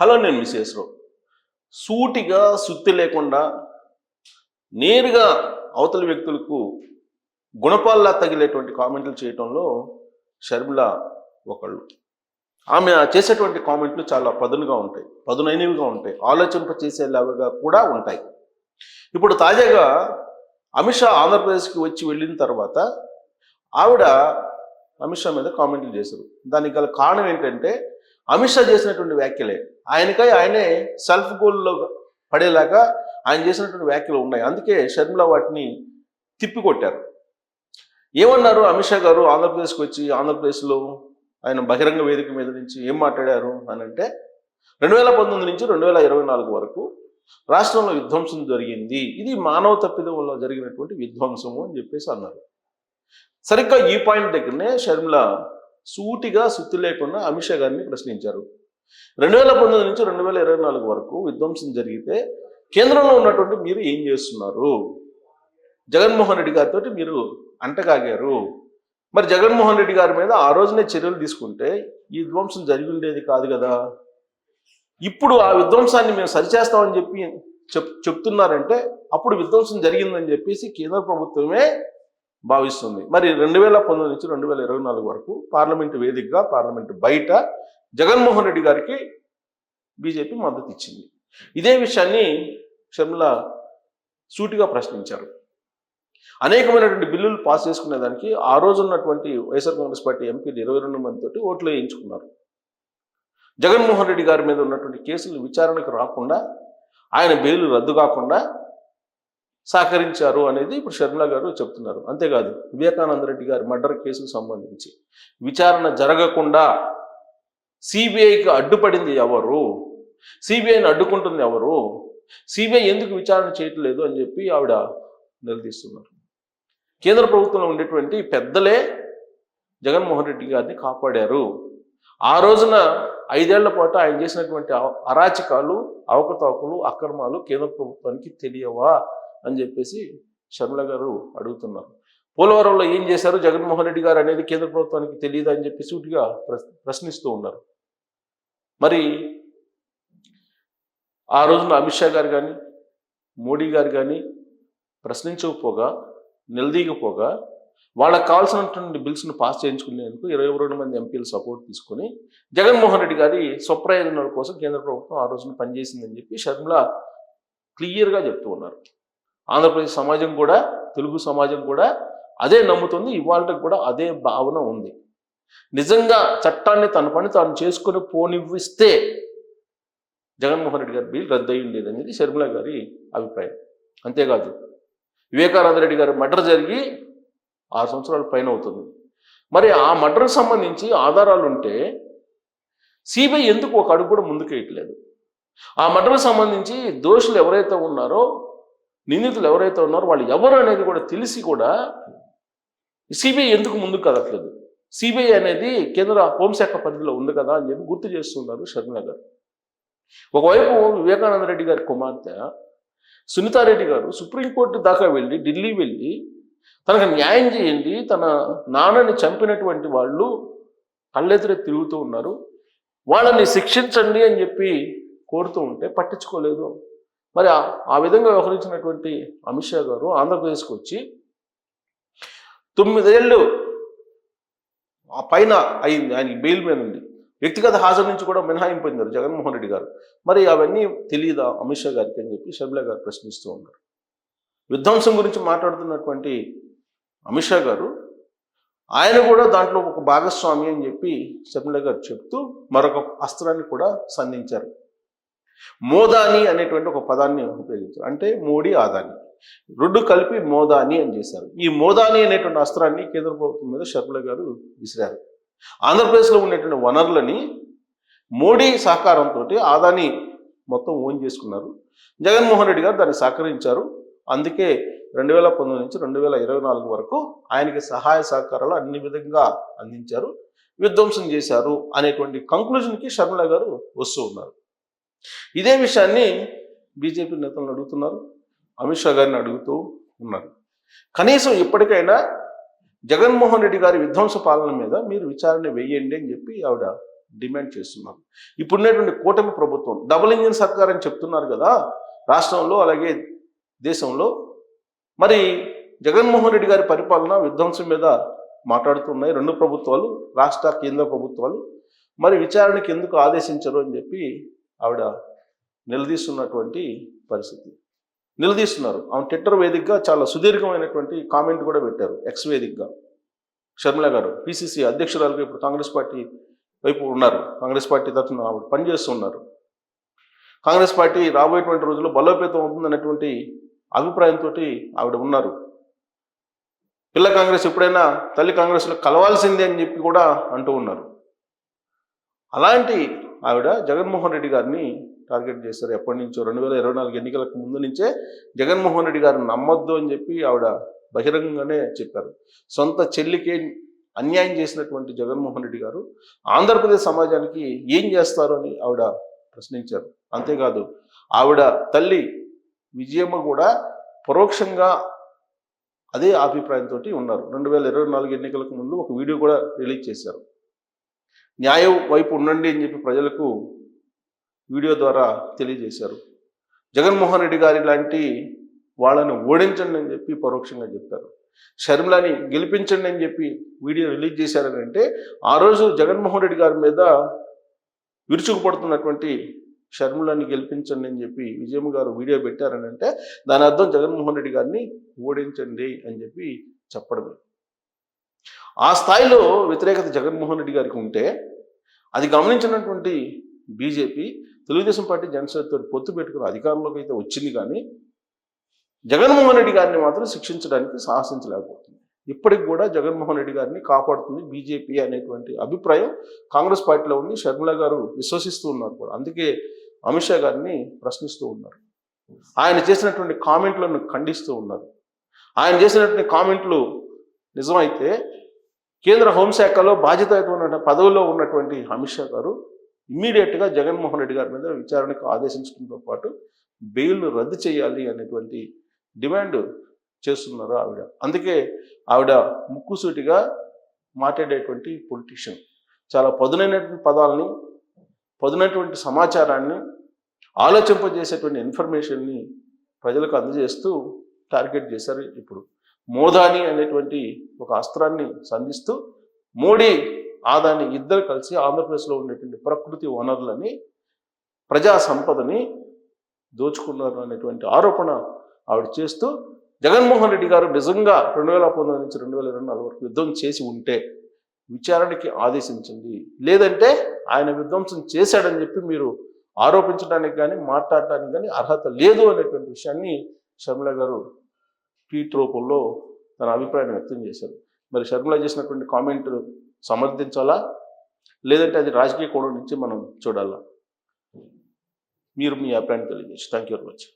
Hello, నేను మిస్సెస్‌రావు. సూటిగా, సుత్తి లేకుండా నేరుగా అవతలి వ్యక్తులకు గుణపాల్లా తగిలేటువంటి కామెంట్లు చేయటంలో షర్మిల ఒకళ్ళు. ఆమె చేసేటువంటి కామెంట్లు చాలా పదునుగా ఉంటాయి, పదునైనవిగా ఉంటాయి, ఆలోచింప చేసేలాగా కూడా ఉంటాయి. ఇప్పుడు తాజాగా అమిత్ షా ఆంధ్రప్రదేశ్కి వచ్చి వెళ్ళిన తర్వాత ఆవిడ అమిత్ షా మీద కామెంట్లు చేశారు. దానికి గల కారణం ఏంటంటే అమిత్ షా చేసినటువంటి వ్యాఖ్యలే. ఆయనకై ఆయనే సెల్ఫ్ గోల్లో పడేలాగా ఆయన చేసినటువంటి వ్యాఖ్యలు ఉన్నాయి. అందుకే షర్మిల వాటిని తిప్పికొట్టారు. ఏమన్నారు అమిత్ షా గారు ఆంధ్రప్రదేశ్కి వచ్చి ఆంధ్రప్రదేశ్లో ఆయన బహిరంగ వేదిక మీద నుంచి ఏం మాట్లాడారు అని అంటే 2019 నుంచి 2024 వరకు రాష్ట్రంలో విధ్వంసం జరిగింది, ఇది మానవ తప్పిదం వల్ల జరిగినటువంటి విధ్వంసము అని చెప్పేసి అన్నారు. సరిగ్గా ఈ పాయింట్ దగ్గరనే షర్మిల సూటిగా సుత్తి లేకుండా అమిత్ షా గారిని ప్రశ్నించారు. 2019 నుంచి 2024 వరకు విధ్వంసం జరిగితే కేంద్రంలో ఉన్నటువంటి మీరు ఏం చేస్తున్నారు? జగన్మోహన్ రెడ్డి గారితో మీరు అంటగాగారు. మరి జగన్మోహన్ రెడ్డి గారి మీద ఆ రోజునే చర్యలు తీసుకుంటే ఈ విధ్వంసం జరిగి ఉండేది కాదు కదా. ఇప్పుడు ఆ విధ్వంసాన్ని మేము సరిచేస్తామని చెప్పి చెప్తున్నారంటే అప్పుడు విధ్వంసం జరిగిందని చెప్పేసి కేంద్ర ప్రభుత్వమే భావిస్తుంది. మరి 2019 నుంచి 2024 వరకు పార్లమెంటు వేదికగా, పార్లమెంటు బయట జగన్మోహన్ రెడ్డి గారికి బీజేపీ మద్దతు ఇచ్చింది. ఇదే విషయాన్ని షర్మిల సూటిగా ప్రశ్నించారు. అనేకమైనటువంటి బిల్లులు పాస్ చేసుకునేదానికి ఆ రోజు ఉన్నటువంటి వైఎస్ఆర్ కాంగ్రెస్ పార్టీ ఎంపీలు 22 మందితోటి ఓట్లు వేయించుకున్నారు. జగన్మోహన్ రెడ్డి గారి మీద ఉన్నటువంటి కేసులు విచారణకు రాకుండా, ఆయన బెయిల్ రద్దు కాకుండా సహకరించారు అనేది ఇప్పుడు షర్మిల గారు చెప్తున్నారు. అంతేకాదు, వివేకానంద రెడ్డి గారి మర్డర్ కేసుకు సంబంధించి విచారణ జరగకుండా సిబిఐకి అడ్డుపడింది ఎవరు? సిబిఐని అడ్డుకుంటుంది ఎవరు? సిబిఐ ఎందుకు విచారణ చేయట్లేదు అని చెప్పి ఆవిడ నిలదీస్తున్నారు. కేంద్ర ప్రభుత్వంలో ఉండేటువంటి పెద్దలే జగన్మోహన్ రెడ్డి గారిని కాపాడారు. ఆ రోజున 5 ఏళ్ల పాటు ఆయన చేసినటువంటి అరాచకాలు, అవకతవకలు, అక్రమాలు కేంద్ర ప్రభుత్వానికి తెలియవా అని చెప్పేసి షర్మిల గారు అడుగుతున్నారు. పోలవరంలో ఏం చేశారు జగన్మోహన్ రెడ్డి గారు అనేది కేంద్ర ప్రభుత్వానికి తెలియదు అని చెప్పి సూటిగా ప్రశ్నిస్తూ ఉన్నారు. మరి ఆ రోజున అమిత్ షా గారు కానీ, మోడీ గారు కానీ ప్రశ్నించకపోగా, నిలదీయకపోగా, వాళ్ళకి కావాల్సినటువంటి బిల్స్ను పాస్ చేయించుకునేందుకు 22 మంది ఎంపీలు సపోర్ట్ తీసుకొని జగన్మోహన్ రెడ్డి గారి స్వప్రయోజనాల కోసం కేంద్ర ప్రభుత్వం ఆ రోజున పనిచేసిందని చెప్పి షర్మిల క్లియర్గా చెప్తూ ఉన్నారు. ఆంధ్రప్రదేశ్ సమాజం కూడా, తెలుగు సమాజం కూడా అదే నమ్ముతుంది. ఇవాళకి కూడా అదే భావన ఉంది. నిజంగా చట్టాన్ని తన పని తాను చేసుకుని పోనివ్విస్తే జగన్మోహన్ రెడ్డి గారి బిల్ రద్దు అయ్యి ఉండేది అనేది షర్మిల గారి అభిప్రాయం. అంతేకాదు, వివేకానంద రెడ్డి గారి మర్డర్ జరిగి 6 సంవత్సరాల పైన అవుతుంది. మరి ఆ మర్డర్కి సంబంధించి ఆధారాలు ఉంటే సిబిఐ ఎందుకు ఒక అడుగు కూడా ముందుకేయట్లేదు? ఆ మర్డర్కి సంబంధించి దోషులు ఎవరైతే ఉన్నారో, నిందితులు ఎవరైతే ఉన్నారో వాళ్ళు ఎవరు అనేది కూడా తెలిసి కూడా సిబిఐ ఎందుకు ముందుకు కదట్లేదు? సిబిఐ అనేది కేంద్ర హోంశాఖ పరిధిలో ఉంది కదా అని చెప్పి గుర్తు చేస్తున్నారు షర్మిల గారు. ఒకవైపు వివేకానంద రెడ్డి గారి కుమార్తె సునీతారెడ్డి గారు సుప్రీంకోర్టు దాకా వెళ్ళి, ఢిల్లీ వెళ్ళి తనకు న్యాయం చేయండి, తన నాన్నని చంపినటువంటి వాళ్ళు కళ్ళెదురే తిరుగుతూ ఉన్నారు, వాళ్ళని శిక్షించండి అని చెప్పి కోరుతూ ఉంటే పట్టించుకోలేదు. మరి ఆ విధంగా వ్యవహరించినటువంటి అమిత్ షా గారు ఆంధ్రప్రదేశ్కి వచ్చి 9 ఏళ్ళు ఆ పైన అయింది ఆయనకి బెయిల్ మీద ఉంది. వ్యక్తిగత హాజరు నుంచి కూడా మినహాయింపు పొందారు జగన్మోహన్ రెడ్డి గారు. మరి అవన్నీ తెలియదా అమిత్ షా గారికి అని చెప్పి షర్మిల గారు ప్రశ్నిస్తూ ఉన్నారు. విధ్వంసం గురించి మాట్లాడుతున్నటువంటి అమిత్ షా గారు ఆయన కూడా దాంట్లో ఒక భాగస్వామి అని చెప్పి షర్మిల గారు చెప్తూ మరొక అస్త్రాన్ని కూడా సంధించారు. మోదాని అనేటువంటి ఒక పదాన్ని ఉపయోగించారు. అంటే మోడీ, ఆదాని రెండు కలిపి మోదాని అని చేశారు. ఈ మోదాని అనేటువంటి అస్త్రాన్ని కేంద్ర ప్రభుత్వం మీద షర్మిల గారు విసిరారు. ఆంధ్రప్రదేశ్లో ఉన్నటువంటి వనరులని మోడీ సహకారంతో ఆదాని మొత్తం ఓన్ చేసుకున్నారు. జగన్మోహన్ రెడ్డి గారు దాన్ని సహకరించారు. అందుకే 2019 నుంచి 2024 వరకు ఆయనకి సహాయ సహకారాలు అన్ని విధంగా అందించారు, విధ్వంసం చేశారు అనేటువంటి కంక్లూజన్కి షర్మిల గారు వస్తూ ఉన్నారు. ఇదే విషయాన్ని బీజేపీ నేతలను అడుగుతున్నారు, అమిత్ షా గారిని అడుగుతూ ఉన్నారు. కనీసం ఇప్పటికైనా జగన్మోహన్ రెడ్డి గారి విధ్వంస పాలన మీద మీరు విచారణ వేయండి అని చెప్పి ఆవిడ డిమాండ్ చేస్తున్నారు. ఇప్పుడున్నటువంటి కూటమి ప్రభుత్వం డబుల్ ఇంజిన్ సర్కార్ అని చెప్తున్నారు కదా రాష్ట్రంలో అలాగే దేశంలో. మరి జగన్మోహన్ రెడ్డి గారి పరిపాలన విధ్వంసం మీద మాట్లాడుతున్నాయి రెండు ప్రభుత్వాలు, రాష్ట్ర కేంద్ర ప్రభుత్వాలు. మరి విచారణకి ఎందుకు ఆదేశించరు అని చెప్పి ఆవిడ నిలదీస్తున్నటువంటి పరిస్థితి. నిలదీస్తున్నారు. ఆమె ట్విట్టర్ వేదికగా చాలా సుదీర్ఘమైనటువంటి కామెంట్ కూడా పెట్టారు ఎక్స్ వేదికగా. షర్మిల గారు పిసిసి అధ్యక్షురాలుగా ఇప్పుడు కాంగ్రెస్ పార్టీ వైపు ఉన్నారు. కాంగ్రెస్ పార్టీ తరఫున ఆవిడ పనిచేస్తున్నారు. కాంగ్రెస్ పార్టీ రాబోయేటువంటి రోజుల్లో బలోపేతం అవుతుందనేటువంటి అభిప్రాయంతో ఆవిడ ఉన్నారు. పిల్ల కాంగ్రెస్ ఎప్పుడైనా తల్లి కాంగ్రెస్లో కలవాల్సిందే అని చెప్పి కూడా అంటూ ఉన్నారు. అలాంటి ఆవిడ జగన్మోహన్ రెడ్డి గారిని టార్గెట్ చేశారు. ఎప్పటి నుంచో 2024 ఎన్నికలకు ముందు నుంచే జగన్మోహన్ రెడ్డి గారిని నమ్మొద్దు అని చెప్పి ఆవిడ బహిరంగంగానే చెప్పారు. సొంత చెల్లికే అన్యాయం చేసినటువంటి జగన్మోహన్ రెడ్డి గారు ఆంధ్రప్రదేశ్ సమాజానికి ఏం చేస్తారు అని ఆవిడ ప్రశ్నించారు. అంతేకాదు ఆవిడ తల్లి విజయమ్మ కూడా పరోక్షంగా అదే అభిప్రాయంతో ఉన్నారు. 2024 ఎన్నికలకు ముందు ఒక వీడియో కూడా రిలీజ్ చేశారు. న్యాయం వైపు ఉండండి అని చెప్పి ప్రజలకు వీడియో ద్వారా తెలియజేశారు. జగన్మోహన్ రెడ్డి గారి లాంటి వాళ్ళని ఓడించండి అని చెప్పి పరోక్షంగా చెప్పారు. షర్మిలని గెలిపించండి అని చెప్పి వీడియో రిలీజ్ చేశారని అంటే ఆ రోజు జగన్మోహన్ రెడ్డి గారి మీద విరుచుకుపడుతున్నటువంటి షర్మిలని గెలిపించండి అని చెప్పి విజయమ్మ గారు వీడియో పెట్టారని అంటే దాని అర్థం జగన్మోహన్ రెడ్డి గారిని ఓడించండి అని చెప్పి చెప్పడమే. ఆ స్థాయిలో వ్యతిరేకత జగన్మోహన్ రెడ్డి గారికి ఉంటే అది గమనించినటువంటి బీజేపీ తెలుగుదేశం పార్టీ జనసేనతో పొత్తు పెట్టుకుని అధికారంలోకి అయితే వచ్చింది, కానీ జగన్మోహన్ రెడ్డి గారిని మాత్రం శిక్షించడానికి సాహసించలేకపోతుంది. ఇప్పటికి కూడా జగన్మోహన్ రెడ్డి గారిని కాపాడుతుంది బీజేపీ అనేటువంటి అభిప్రాయం కాంగ్రెస్ పార్టీలో ఉంది. షర్మిల గారు విశ్వసిస్తూ ఉన్నారు కూడా. అందుకే అమిత్ షా గారిని ప్రశ్నిస్తూ ఉన్నారు. ఆయన చేసినటువంటి కామెంట్లను ఖండిస్తూ ఉన్నారు. ఆయన చేసినటువంటి కామెంట్లు నిజమైతే కేంద్ర హోంశాఖలో బాధ్యతయుతమైన పదవిలో ఉన్నటువంటి అమిత్ షా గారు ఇమ్మీడియట్గా జగన్మోహన్ రెడ్డి గారి మీద విచారణకు ఆదేశించడంతో పాటు బెయిల్ను రద్దు చేయాలి అనేటువంటి డిమాండ్ చేస్తున్నారు ఆవిడ. అందుకే ఆవిడ ముక్కుసూటిగా మాట్లాడేటువంటి పొలిటీషియన్. చాలా పదునైనటువంటి పదాలని, పదునైనటువంటి సమాచారాన్ని, ఆలోచింపజేసేటువంటి ఇన్ఫర్మేషన్ని ప్రజలకు అందజేస్తూ టార్గెట్ చేశారు. ఇప్పుడు మోదాని అనేటువంటి ఒక అస్త్రాన్ని సంధిస్తూ మోడీ ఆదాని ఇద్దరు కలిసి ఆంధ్రప్రదేశ్లో ఉండేటువంటి ప్రకృతి వనరులని, ప్రజా సంపదని దోచుకున్నారు అనేటువంటి ఆరోపణ ఆవిడ చేస్తూ జగన్మోహన్ రెడ్డి గారు నిజంగా 2019 నుంచి 2024 వరకు యుద్ధం చేసి ఉంటే విచారణకి ఆదేశించండి, లేదంటే ఆయన విధ్వంసం చేశాడని చెప్పి మీరు ఆరోపించడానికి కానీ మాట్లాడటానికి కానీ అర్హత లేదు అనేటువంటి విషయాన్ని షర్మిల గారు ట్వీట్ రూపంలో తన అభిప్రాయాన్ని వ్యక్తం చేశారు. మరి షర్మిల చేసినటువంటి కామెంట్ సమర్థించాలా, లేదంటే అది రాజకీయ కోణం నుంచి మనం చూడాలా? మీరు మీ అభిప్రాయాన్ని తెలియజేసి థ్యాంక్ యూ వెరీ మచ్.